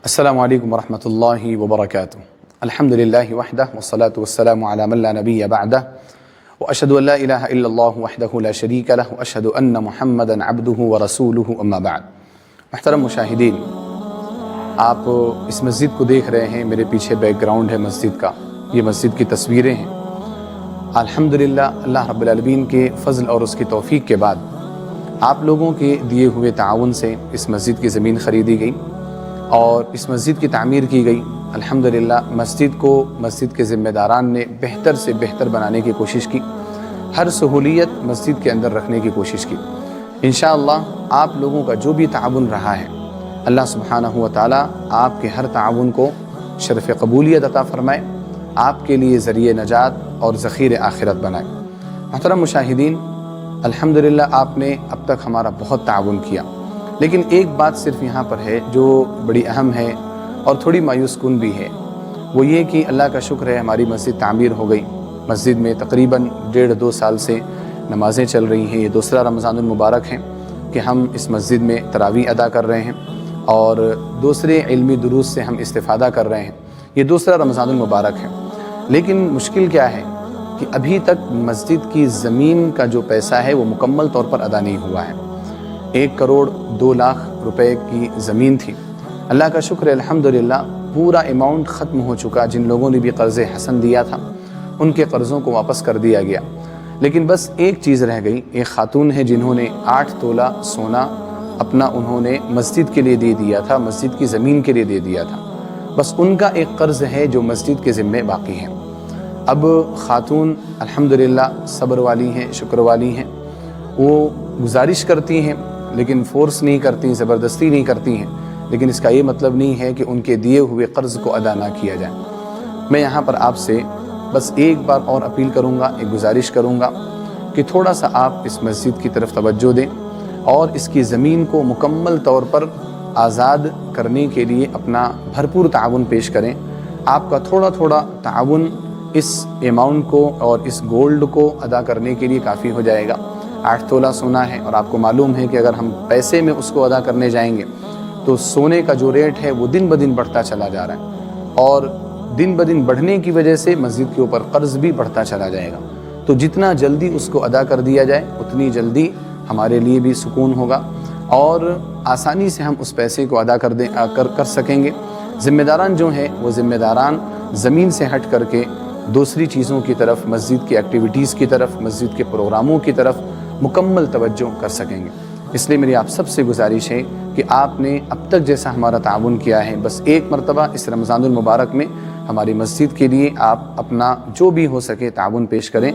السلام علیکم ورحمۃ اللہ وبرکاتہ۔ الحمد للہ وحدہ والصلاة والسلام علی من لا نبی بعدہ واشہد ان لا الہ الا اللہ وحدہ لا شریک لہ واشہد ان محمدا عبدہ ورسولہ اما بعد۔ محترم مشاہدین، آپ اس مسجد کو دیکھ رہے ہیں، میرے پیچھے بیک گراؤنڈ ہے مسجد کا، یہ مسجد کی تصویریں ہیں۔ الحمدللہ اللہ رب العالمین کے فضل اور اس کی توفیق کے بعد آپ لوگوں کے دیے ہوئے تعاون سے اس مسجد کی زمین خریدی گئی اور اس مسجد کی تعمیر کی گئی۔ الحمدللہ مسجد کے ذمہ داران نے بہتر سے بہتر بنانے کی کوشش کی، ہر سہولیت مسجد کے اندر رکھنے کی کوشش کی۔ انشاءاللہ آپ لوگوں کا جو بھی تعاون رہا ہے، اللہ سبحانہ و تعالی آپ کے ہر تعاون کو شرف قبولیت عطا فرمائے، آپ کے لیے ذریعہ نجات اور ذخیر آخرت بنائے۔ محترم مشاہدین، الحمدللہ آپ نے اب تک ہمارا بہت تعاون کیا، لیکن ایک بات صرف یہاں پر ہے جو بڑی اہم ہے اور تھوڑی مایوس کن بھی ہے، وہ یہ کہ اللہ کا شکر ہے ہماری مسجد تعمیر ہو گئی۔ مسجد میں تقریباً 1.5-2 سال سے نمازیں چل رہی ہیں، یہ دوسرا رمضان المبارک ہے کہ ہم اس مسجد میں تراویح ادا کر رہے ہیں اور دوسرے علمی دروس سے ہم استفادہ کر رہے ہیں، یہ دوسرا رمضان المبارک ہے۔ لیکن مشکل کیا ہے کہ ابھی تک مسجد کی زمین کا جو پیسہ ہے وہ مکمل طور پر ادا نہیں ہوا ہے۔ 1,02,00,000 روپے کی زمین تھی۔ اللہ کا شکر ہے الحمدللہ پورا اماؤنٹ ختم ہو چکا۔ جن لوگوں نے بھی قرض حسن دیا تھا ان کے قرضوں کو واپس کر دیا گیا، لیکن بس ایک چیز رہ گئی۔ ایک خاتون ہے جنہوں نے 8 تولہ سونا اپنا انہوں نے مسجد کے لیے دے دیا تھا، مسجد کی زمین کے لیے دے دیا تھا، بس ان کا ایک قرض ہے جو مسجد کے ذمے باقی ہے۔ اب خاتون الحمدللہ صبر والی ہیں، شکر والی ہیں، وہ گزارش کرتی ہیں لیکن فورس نہیں کرتی، زبردستی نہیں کرتی ہیں، لیکن اس کا یہ مطلب نہیں ہے کہ ان کے دیے ہوئے قرض کو ادا نہ کیا جائے۔ میں یہاں پر آپ سے بس ایک بار اور اپیل کروں گا، ایک گزارش کروں گا کہ تھوڑا سا آپ اس مسجد کی طرف توجہ دیں اور اس کی زمین کو مکمل طور پر آزاد کرنے کے لیے اپنا بھرپور تعاون پیش کریں۔ آپ کا تھوڑا تھوڑا تعاون اس اماؤنٹ کو اور اس گولڈ کو ادا کرنے کے لیے کافی ہو جائے گا۔ 8 تولہ سونا ہے اور آپ کو معلوم ہے کہ اگر ہم پیسے میں اس کو ادا کرنے جائیں گے تو سونے کا جو ریٹ ہے وہ دن بدن بڑھتا چلا جا رہا ہے اور دن بدن بڑھنے کی وجہ سے مسجد کے اوپر قرض بھی بڑھتا چلا جائے گا۔ تو جتنا جلدی اس کو ادا کر دیا جائے اتنی جلدی ہمارے لیے بھی سکون ہوگا اور آسانی سے ہم اس پیسے کو ادا کر سکیں گے۔ ذمہ داران جو ہیں وہ ذمہ داران زمین سے ہٹ کر کے دوسری چیزوں کی طرف، مسجد کی ایکٹیویٹیز کی طرف، مسجد کے پروگراموں کی طرف مکمل توجہ کر سکیں گے۔ اس لیے میری آپ سب سے گزارش ہے کہ آپ نے اب تک جیسا ہمارا تعاون کیا ہے، بس ایک مرتبہ اس رمضان المبارک میں ہماری مسجد کے لیے آپ اپنا جو بھی ہو سکے تعاون پیش کریں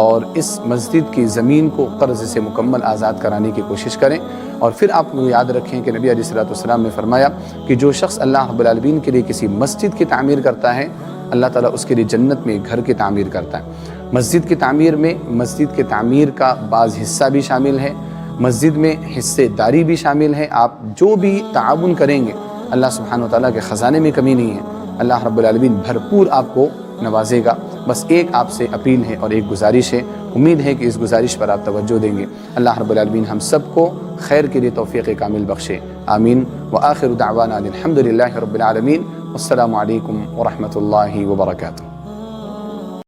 اور اس مسجد کی زمین کو قرض سے مکمل آزاد کرانے کی کوشش کریں۔ اور پھر آپ کو یاد رکھیں کہ نبی علیہ الصلوۃ والسلام نے فرمایا کہ جو شخص اللہ رب العالمین کے لیے کسی مسجد کی تعمیر کرتا ہے، اللہ تعالیٰ اس کے لیے جنت میں ایک گھر کی تعمیر کرتا ہے۔ مسجد کی تعمیر میں مسجد کی تعمیر کا بعض حصہ بھی شامل ہے، مسجد میں حصے داری بھی شامل ہے۔ آپ جو بھی تعاون کریں گے اللہ سبحانہ و تعالیٰ کے خزانے میں کمی نہیں ہے، اللہ رب العالمین بھرپور آپ کو نوازے گا۔ بس ایک آپ سے اپیل ہے اور ایک گزارش ہے، امید ہے کہ اس گزارش پر آپ توجہ دیں گے۔ اللہ رب العالمین ہم سب کو خیر کے لیے توفیق کامل بخشے، آمین۔ وآخر دعوانا الحمد للہ رب العالمین، والسلام علیکم ورحمۃ اللہ وبرکاتہ۔